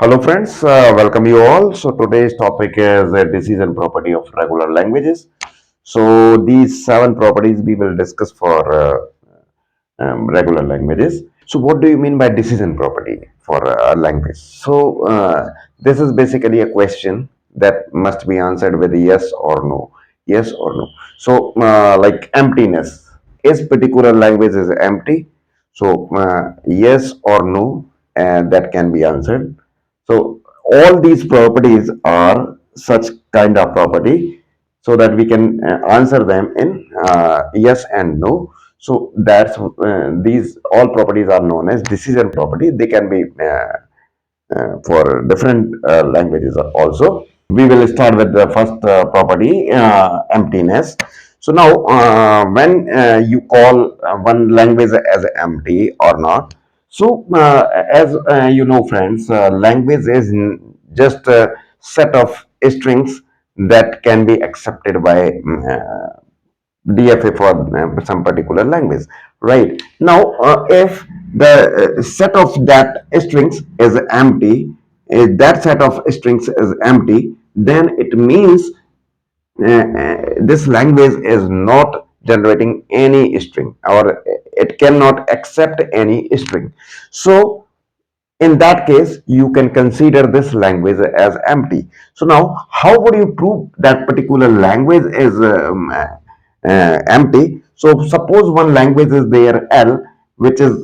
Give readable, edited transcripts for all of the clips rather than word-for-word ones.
Hello friends, welcome you all. So today's topic is a decision property of regular languages. So these seven properties we will discuss for regular languages. So what do you mean by decision property for a language? So this is basically a question that must be answered with yes or no. Yes or no. So like emptiness. Is particular language is empty? So yes or no, and that can be answered. So all these properties are such kind of property so that we can answer them in yes and no. So that's these all properties are known as decision property. They can be for different languages also. We will start with the first property, emptiness. So now, when you call one language as empty or not, so as you know, friends, language is just a set of strings that can be accepted by DFA for some particular language, right? Now, if the set of that strings is empty, if that set of strings is empty, then it means this language is not generating any string, or it cannot accept any string. So in that case, you can consider this language as empty. So now, how would you prove that particular language is empty? So suppose one language is there, L, which is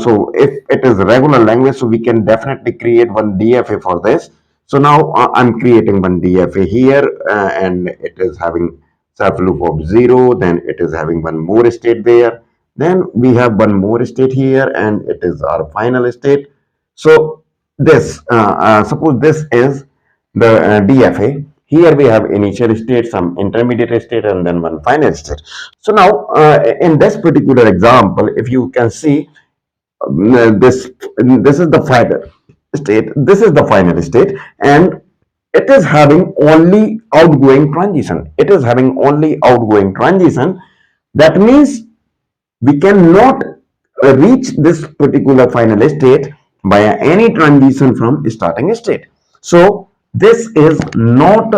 so if it is regular language, so we can definitely create one DFA for this. So now I'm creating one DFA here, and it is having self loop of 0. Then it is having one more state there. Then we have one more state here, and it is our final state. So this, suppose this is the DFA. Here we have initial state, some intermediate state, and then one final state. So now, in this particular example, if you can see, this is the final state, this is the final state, and it is having only outgoing transition. It is having only outgoing transition. That means we cannot reach this particular final state by any transition from starting state. So this is not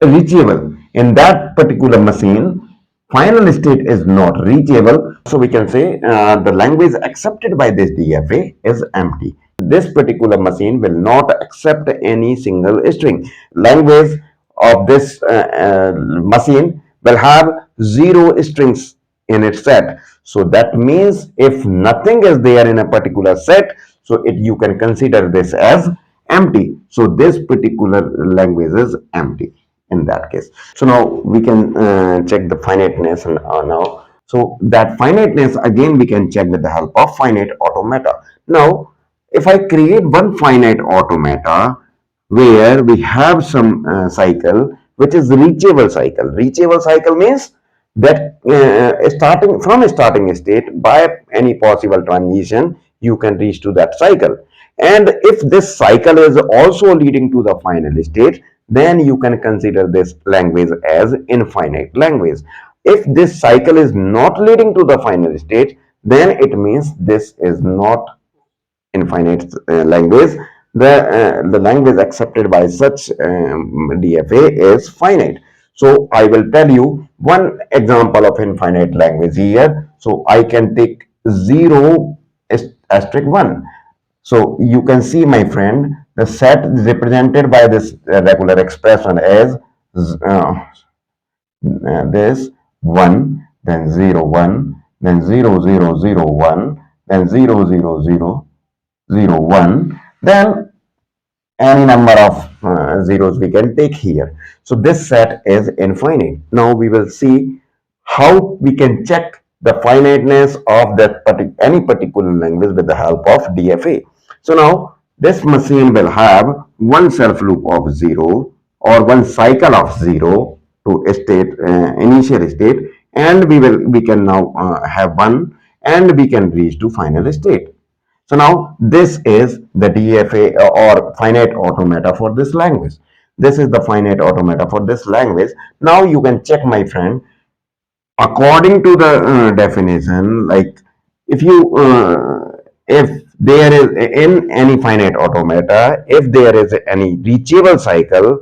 reachable in that particular machine. Final state is not reachable. So we can say the language accepted by this DFA is empty. This particular machine will not accept any single string. Language of this machine will have 0 strings in its set. So that means if nothing is there in a particular set, so you can consider this as empty. So this particular language is empty in that case. So now we can check the finiteness now. So that finiteness again we can check with the help of finite automata. Now if I create one finite automata where we have some cycle which is reachable cycle. Reachable cycle means that starting from a starting state by any possible transition you can reach to that cycle. And if this cycle is also leading to the final state, then you can consider this language as infinite language. If this cycle is not leading to the final state, then it means this is not infinite language. The language accepted by such DFA is finite. So I will tell you one example of infinite language here. So I can take 0 asterisk 1. So you can see, my friend, the set represented by this regular expression as this 1, then 0 1, then 0 0 0 1, then 0 0 0 0 1, then any number of zeros we can take here. So this set is infinite. Now we will see how we can check the finiteness of that any particular language with the help of DFA. So now this machine will have one self loop of 0 or one cycle of 0 to state initial state, and we can now have one, and we can reach to final state. So now this is the DFA or finite automata for this language. This is the finite automata for this language. Now you can check, my friend, according to the definition, like if there is in any finite automata, if there is any reachable cycle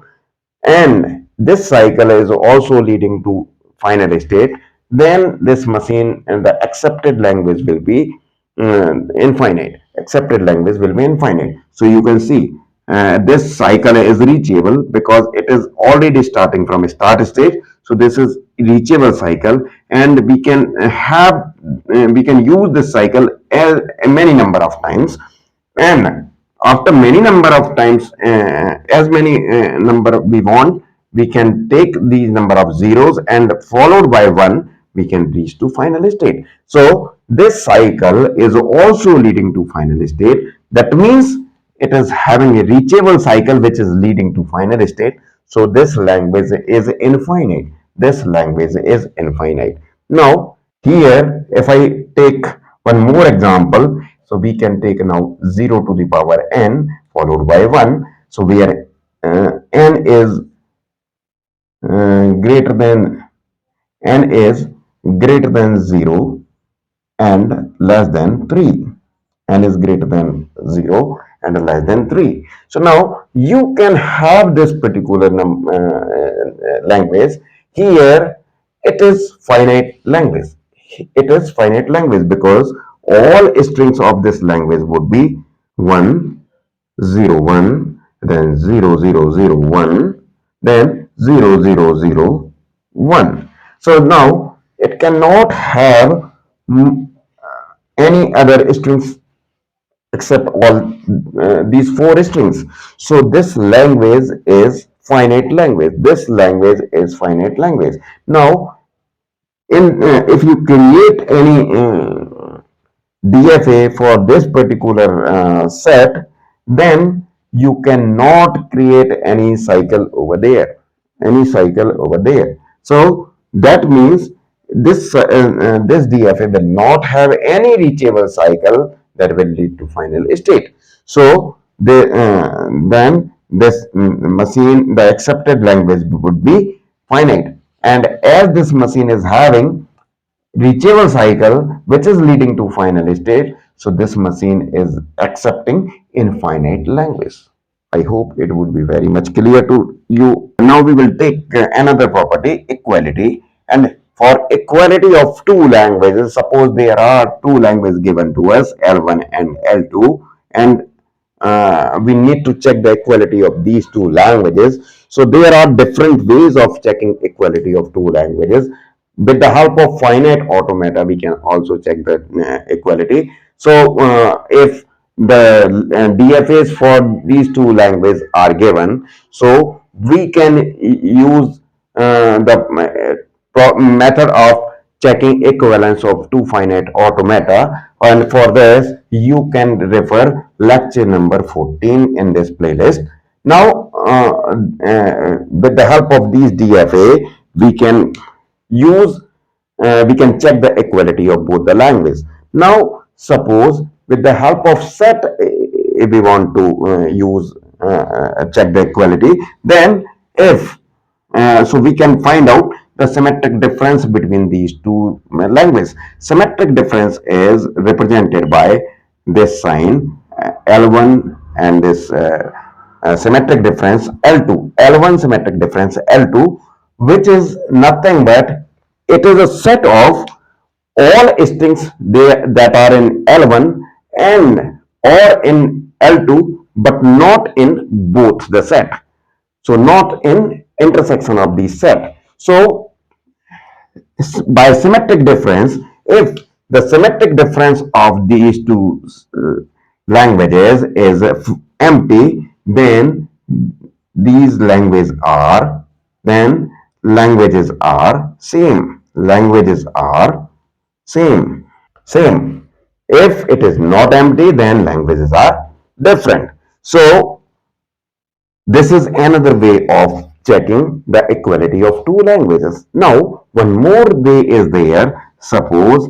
and this cycle is also leading to final state, then this machine and the accepted language will be infinite. Accepted language will be infinite. So you can see this cycle is reachable because it is already starting from a start state. So this is reachable cycle, and we can use this cycle a many number of times, and after many number of times, as many number we want, we can take these number of zeros and followed by 1, we can reach to final state. So this cycle is also leading to final state. That means it is having a reachable cycle which is leading to final state. So this language is infinite. This language is infinite. Now here, if I take one more example, so we can take now 0 to the power n followed by 1. So where n is greater than n is greater than 0 and less than 3. N is greater than 0 and less than 3. So now you can have this particular language. Here it is finite language. It is finite language because all strings of this language would be 1, 0, 1, then 0, 0, 0, 1, then 0, 0, 0, 1. So now it cannot have any other strings except all these four strings. So this language is finite language. This language is finite language. Now, in if you create any DFA for this particular set, then you cannot create any cycle over there. Any cycle over there. So that means this DFA will not have any reachable cycle that will lead to final state. So then this machine, the accepted language would be finite. And as this machine is having reachable cycle which is leading to final state, so this machine is accepting infinite language. I hope it would be very much clear to you. Now we will take another property, equality. And for equality of two languages, suppose there are two languages given to us, L1 and L2, and we need to check the equality of these two languages. So there are different ways of checking equality of two languages. With the help of finite automata, we can also check the equality. So if the DFAs for these two languages are given, so we can use the method of checking equivalence of two finite automata, and for this you can refer lecture number 14 in this playlist. Now with the help of these DFA we can use we can check the equality of both the languages. Now suppose with the help of set, if we want to use check the equality, then if so we can find out the symmetric difference between these two languages. Symmetric difference is represented by this sign L1 and this symmetric difference L2. L1 symmetric difference L2, which is nothing but it is a set of all strings that are in L1 and or in L2, but not in both the set. So not in intersection of these set. So by symmetric difference, if the symmetric difference of these two languages is empty, then these languages are same. Languages are same. Same. If it is not empty, then languages are different. So this is another way of checking the equality of two languages. Now, one more way is there. Suppose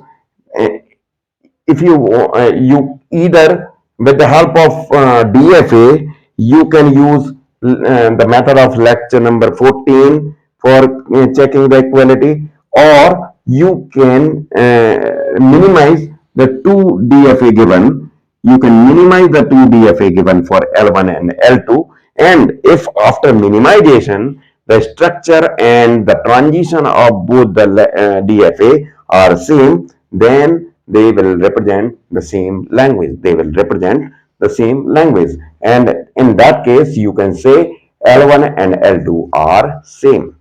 if you either with the help of DFA, you can use the method of lecture number 14 for checking the equality, or you can minimize the two DFA given you can minimize the two DFA given for L1 and L2, and if after minimization the structure and the transition of both the DFA are same, then they will represent the same language. They will represent the same language, and in that case you can say L1 and L2 are same.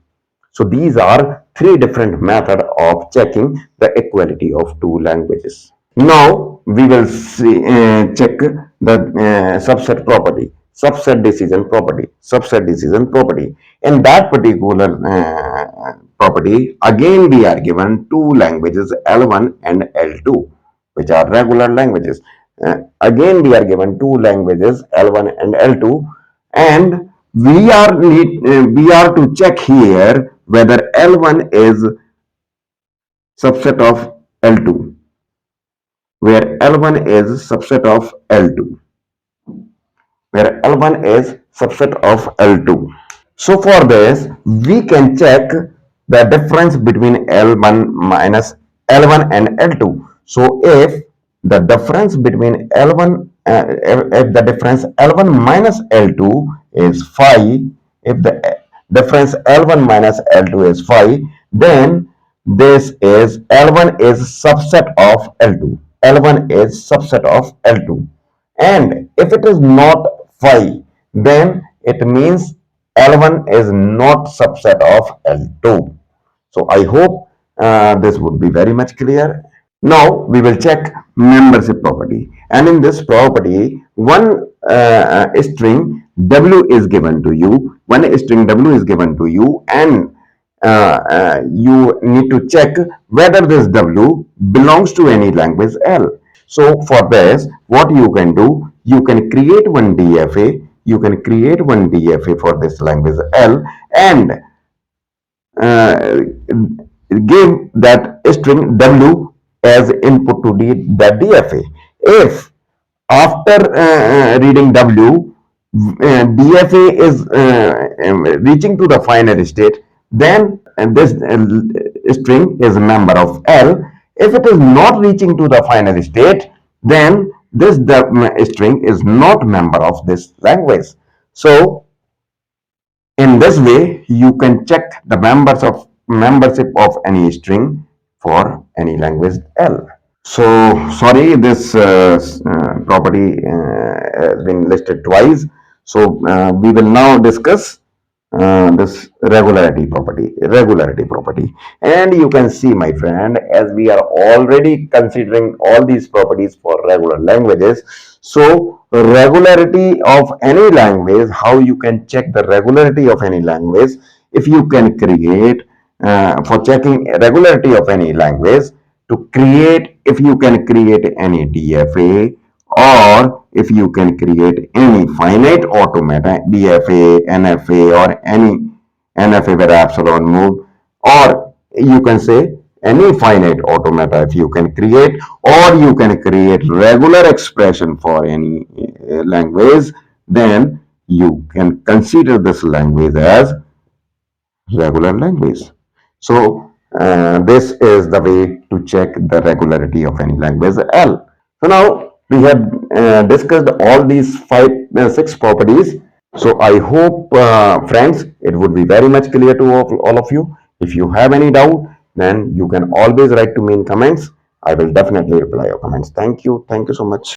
So these are three different methods of checking the equality of two languages. Now we will check the subset property, subset decision property. In that particular property, again we are given two languages L1 and L2, which are regular languages. Again we are given two languages L1 and L2, and we are to check here whether L1 is subset of L2, where L1 is subset of L2, where L1 is subset of L2. So for this, we can check the difference between L1 minus L1 and L2. So if the difference between L1, if the difference L1 minus L2 is phi, if the difference L1 minus L2 is phi, then this is L1 is subset of L2. L1 is subset of L2. And if it is not phi, then it means L1 is not subset of L2. So I hope this would be very much clear. Now we will check membership property, and in this property one string W is given to you, and you need to check whether this W belongs to any language L. So for this, what you can do, you can create one DFA, for this language L, and give that string W as input to the DFA. If after reading W, DFA is reaching to the final state, then this string is a member of L. If it is not reaching to the final state, then this string is not member of this language. So in this way, you can check the membership of any string for any language L. So sorry, this property has been listed twice. So we will now discuss this regularity property. And you can see, my friend, as we are already considering all these properties for regular languages, so regularity of any language, how you can check the regularity of any language, if you can create for checking regularity of any language, if you can create any DFA, or if you can create any finite automata, DFA, NFA, or any NFA where epsilon move, or you can say any finite automata if you can create, or you can create regular expression for any language, then you can consider this language as regular language. So this is the way to check the regularity of any language L. So now we have discussed all these six properties. So I hope, friends, it would be very much clear to all of you. If you have any doubt, then you can always write to me in comments. I will definitely reply your comments. Thank you. Thank you so much.